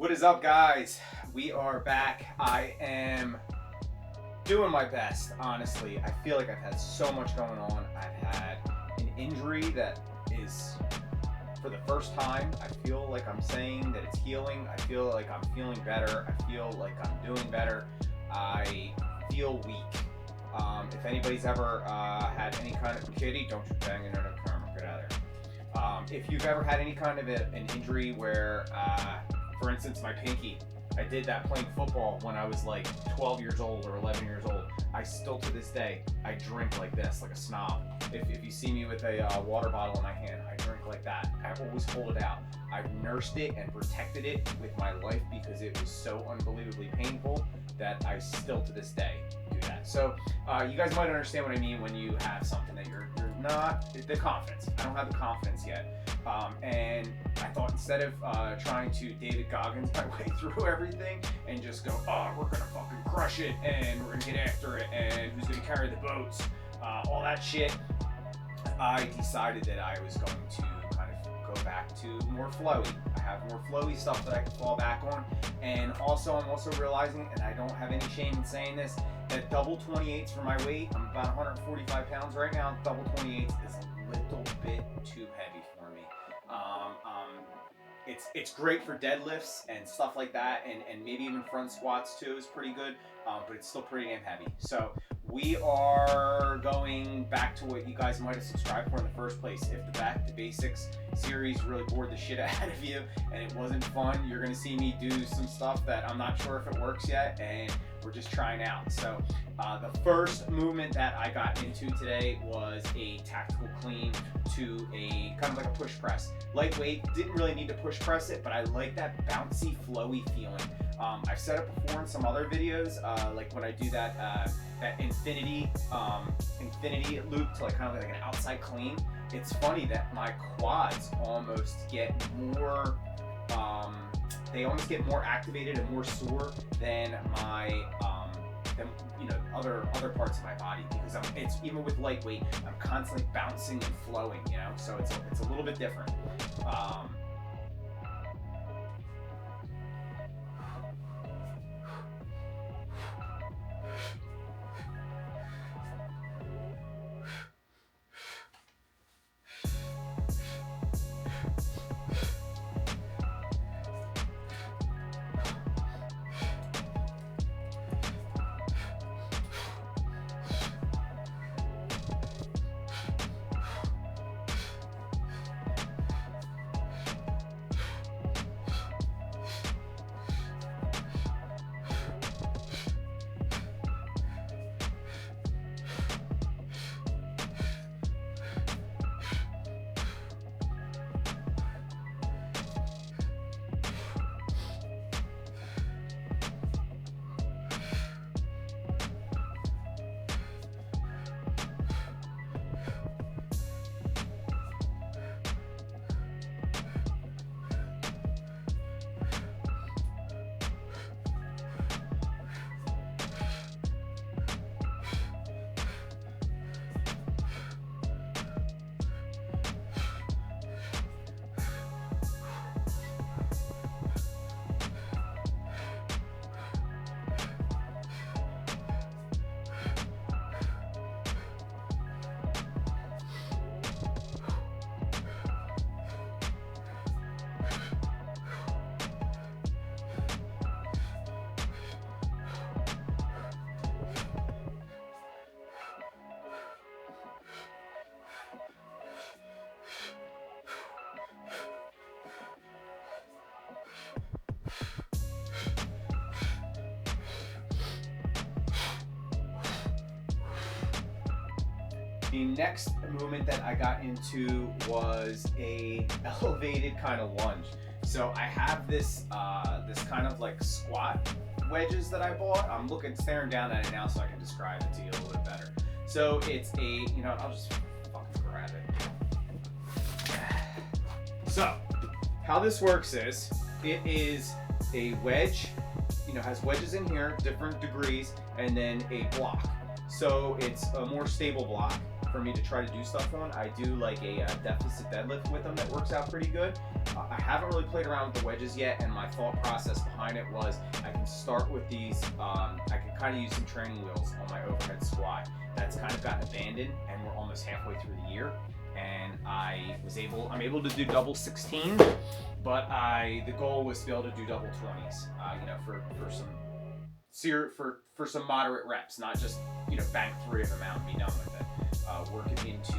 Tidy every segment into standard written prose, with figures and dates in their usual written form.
What is up, guys? We are back. I am doing my best, honestly. I feel like I've had so much going on. I've had an injury that is, for the first time, I feel like I'm saying that it's healing. I feel like I'm feeling better. I feel like I'm doing better. I feel weak. If anybody's ever had any kind of kitty, don't you bang into the camera, get out of there. If you've ever had any kind of an injury where, for instance, my pinky, I did that playing football when I was like 12 years old or 11 years old. I still, to this day, I drink like this, like a snob. If you see me with a water bottle in my hand, I drink like that. I always hold it out. I've nursed it and protected it with my life because it was so unbelievably painful that I still, to this day, do that. So you guys might understand what I mean when you have something that you're not, the confidence. I don't have the confidence yet. And I thought instead of trying to David Goggins my way through everything and just go, oh, we're gonna fucking crush it and we're gonna get after it and who's gonna carry the boats, all that shit, I decided that I was going to kind of go back to more flowy. I have more flowy stuff that I can fall back on. And also, I'm also realizing, and I don't have any shame in saying this, that double 28s for my weight, I'm about 145 pounds right now, double 28s is a little bit too heavy for me. It's great for deadlifts and stuff like that, and maybe even front squats too is pretty good, but it's still pretty damn heavy. So we are going back to what you guys might have subscribed for in the first place. If the Back to Basics series really bored the shit out of you and it wasn't fun, you're gonna see me do some stuff that I'm not sure if it works yet, and we're just trying out. So the first movement that I got into today was a tactical clean to a kind of like a push press. Lightweight, didn't really need to push press it, but I like that bouncy, flowy feeling. I've said it before in some other videos, like when I do that infinity loop to like kind of like an outside clean. It's funny that my quads almost get more, they almost get more activated and more sore than my, other parts of my body, because it's even with lightweight, I'm constantly bouncing and flowing, so it's a little bit different. The next movement that I got into was a elevated kind of lunge. So I have this this kind of like squat wedges that I bought. I'm staring down at it now so I can describe it to you a little bit better. So it's a, I'll just fucking grab it. So how this works is, it is a wedge, has wedges in here, different degrees, and then a block. So it's a more stable block for me to try to do stuff on. I do like a deficit deadlift with them that works out pretty good. I haven't really played around with the wedges yet, and my thought process behind it was I can start with these, I can kind of use some training wheels on my overhead squat. That's kind of gotten abandoned, and we're almost halfway through the year. And I'm able to do double 16, but the goal was to be able to do double 20s, you know, for some moderate reps, not just, you know, bang 3 of them out and be done with it, working into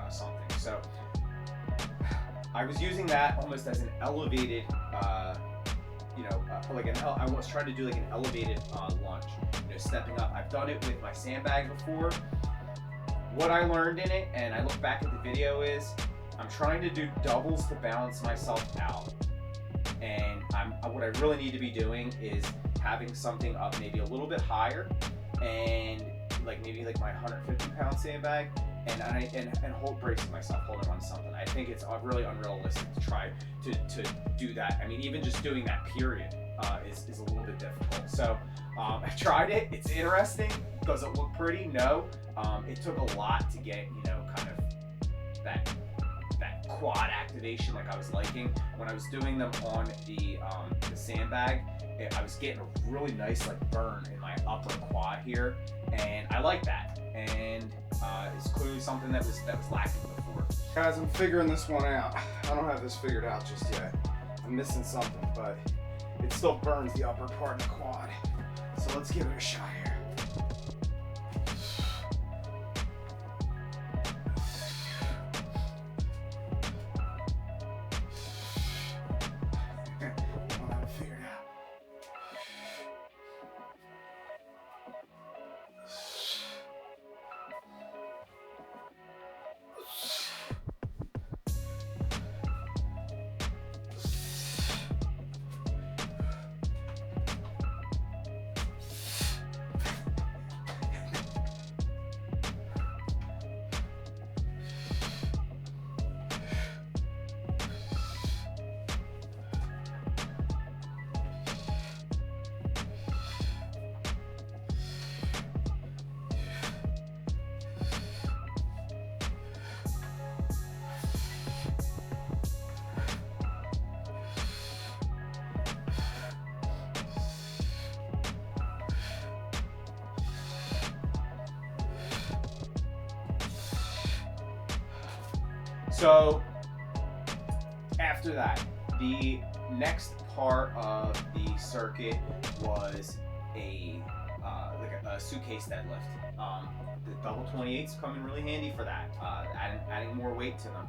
something. So I was using that almost as an elevated, you know, I was trying to do like an elevated lunge, you know, stepping up. I've done it with my sandbag before. What I learned in it, and I look back at the video, is I'm trying to do doubles to balance myself out. And what I really need to be doing is having something up maybe a little bit higher, and like maybe like my 150-pound sandbag, and hold bracing myself, holding on to something. I think it's really unrealistic to try to do that. I mean, even just doing that period is a little bit difficult. So I tried it. It's interesting. Does it look pretty? No. It took a lot to get, you know, kind of that quad activation like I was liking. When I was doing them on the sandbag, I was getting a really nice like burn in my upper quad here, and I like that. And it's clearly something that was lacking before. Guys, I'm figuring this one out. I don't have this figured out just yet. I'm missing something, but it still burns the upper part of the quad. So let's give it a shot here. So after that, the next part of the circuit was a suitcase deadlift. The double 28s come in really handy for that, adding more weight to them.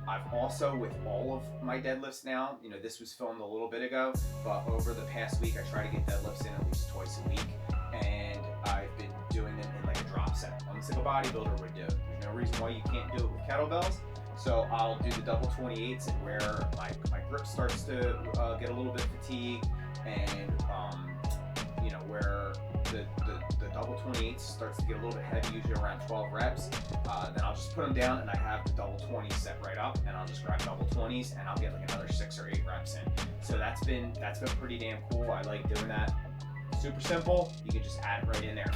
I've also, with all of my deadlifts now, you know, this was filmed a little bit ago, but over the past week, I try to get deadlifts in at least twice a week, and I've been doing them in like a drop set, almost like a bodybuilder would do. There's no reason why you can't do it with kettlebells. So I'll do the double 28s, and where my grip starts to get a little bit fatigued, and you know, where the double 28s starts to get a little bit heavy, usually around 12 reps, then I'll just put them down, and I have the double 20s set right up, and I'll just grab double 20s, and I'll get like another 6 or 8 reps in. So that's been pretty damn cool. I like doing that. Super simple. You can just add it right in there.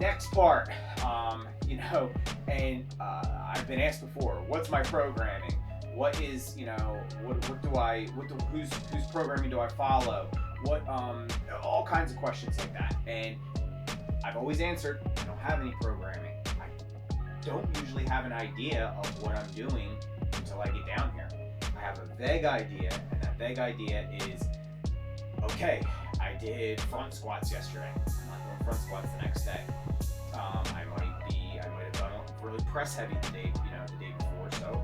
Next part, you know, and I've been asked before, what's my programming? What is, you know, whose programming do I follow? What, all kinds of questions like that. And I've always answered, I don't have any programming. I don't usually have an idea of what I'm doing until I get down here. I have a vague idea, and that vague idea is, okay, I did front squats yesterday. I'm not doing front squats the next day. I might have done really press heavy the day before, so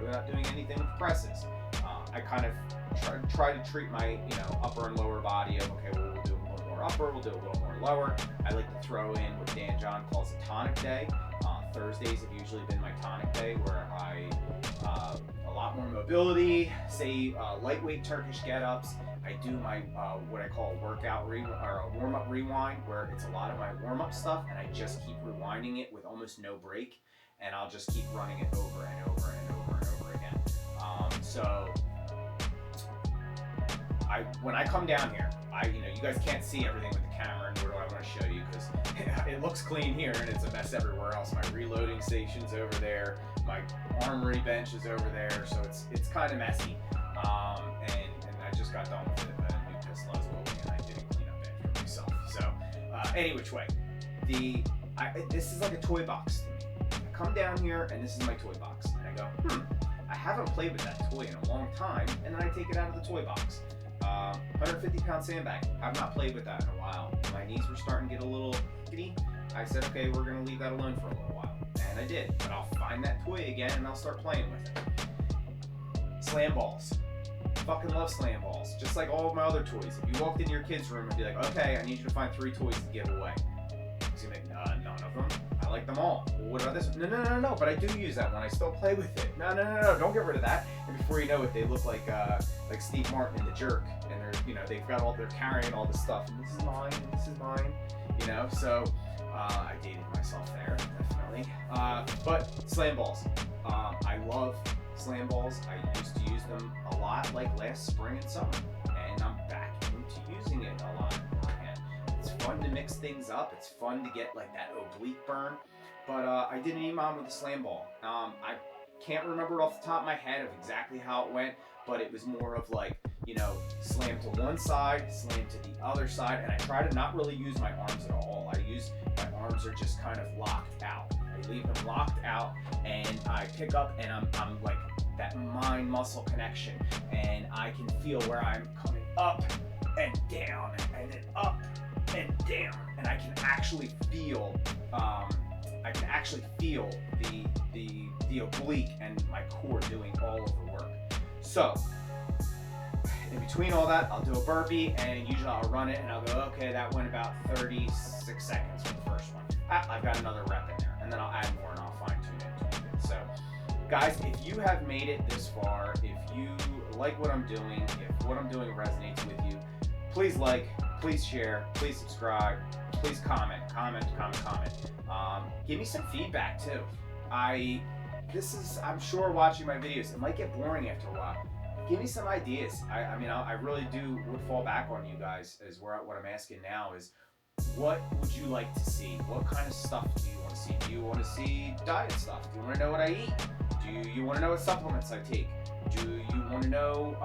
we're not doing anything with presses. I kind of try to treat my upper and lower body of, okay, well, we'll do a little more upper, we'll do a little more lower. I like to throw in what Dan John calls a tonic day. Thursdays have usually been my tonic day, where I a lot more mobility, say lightweight Turkish get-ups. I do my what I call a warm-up rewind, where it's a lot of my warm-up stuff, and I just keep rewinding it with almost no break, and I'll just keep running it over and over and over and over again. So when I come down here, you guys can't see everything with the camera, nor do I want to show you, because it looks clean here and it's a mess everywhere else. My reloading station's over there, my armory bench is over there, so it's kind of messy. And I just got done with a new pistol I was building, and I didn't clean up after myself. So any which way, this is like a toy box to me. I come down here and this is my toy box, and I go, I haven't played with that toy in a long time, and then I take it out of the toy box. 150-pound sandbag. I've not played with that in a while. My knees were starting to get a little giddy. I said, okay, we're going to leave that alone for a little while. And I did. But I'll find that toy again and I'll start playing with it. Slam balls. Fucking love slam balls. Just like all of my other toys. If you walked into your kid's room and be like, okay, I need you to find 3 toys to give away. He's going to be like, none of them. I like them all. Well, what about this one? No, but I do use that one. I still play with it. No, don't get rid of that. And before you know it, they look like Steve Martin in The Jerk. And they're carrying all this stuff. And this is mine, and this is mine. So I dated myself there, definitely. But slam balls. I love slam balls. I used to use them a lot, like last spring and summer. And I'm back into using it a lot more again. It's fun to mix things up. It's fun to get like that oblique burn. But I did an EMOM with a slam ball. I can't remember off the top of my head of exactly how it went, but it was more of like, slam to one side, slam to the other side, and I try to not really use my arms at all. My arms are just kind of locked out. I leave them locked out, and I pick up, and I'm like that mind muscle connection, and I can feel where I'm coming up and down, and then up and down, and I can actually feel the oblique and my core doing all of the work. So in between all that, I'll do a burpee, and usually I'll run it and I'll go, okay, that went about 36 seconds for the first one. I've got another rep in there, and then I'll add more and I'll fine tune it. So guys, if you have made it this far, if you like what I'm doing, if what I'm doing resonates with you, please like, please share, please subscribe, please comment. Give me some feedback too. I'm sure watching my videos, it might get boring after a while. Give me some ideas. I really would fall back on you guys, is what I'm asking now is, what would you like to see? What kind of stuff do you want to see? Do you want to see diet stuff? Do you want to know what I eat? Do you want to know what supplements I take? Do you want to know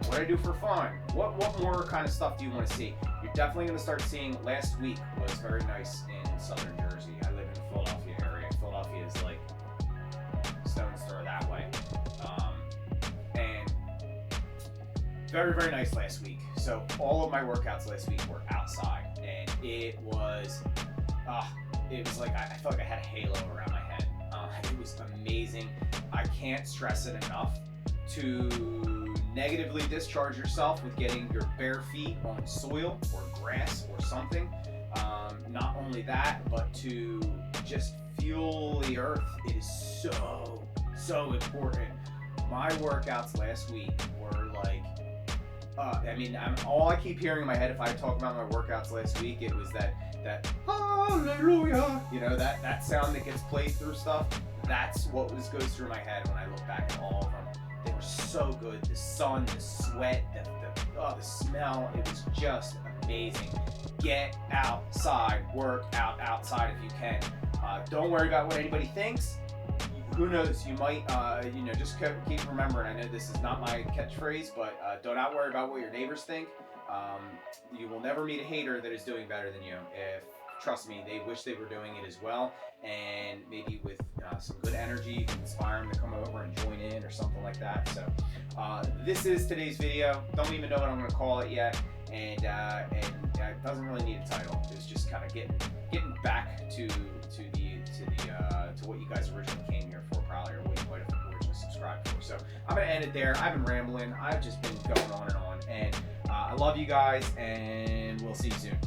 what I do for fun? What more kind of stuff do you want to see? You're definitely going to start seeing. Last week was very nice in southern Jersey. I live in the Philadelphia area. Philadelphia is like stone's throw that way. And very, very nice last week. So all of my workouts last week were outside, and it was like I felt like I had a halo around my head. It was amazing. I can't stress it enough to negatively discharge yourself with getting your bare feet on soil or grass or something. Not only that, but to just feel the earth. It is so important. My workouts last week were like, all I keep hearing in my head if I talk about my workouts last week, it was that hallelujah, that sound that gets played through stuff. That's what goes through my head when I look back at all of them. They were so good. The sun, the sweat, the smell, it was just amazing. Get outside, work out outside if you can. Don't worry about what anybody thinks. who knows? You might, you know, just keep remembering. I know this is not my catchphrase, but don't out worry about what your neighbors think. You will never meet a hater that is doing better than you. Trust me, they wish they were doing it as well, and maybe with some good energy, you can inspire them to come over and join in or something like that. So this is today's video. Don't even know what I'm going to call it yet, and it doesn't really need a title. It's just kind of getting back to what you guys originally came here for, probably, or what you might have originally subscribed for. So I'm going to end it there. I've been rambling. I've just been going on, and I love you guys, and we'll see you soon.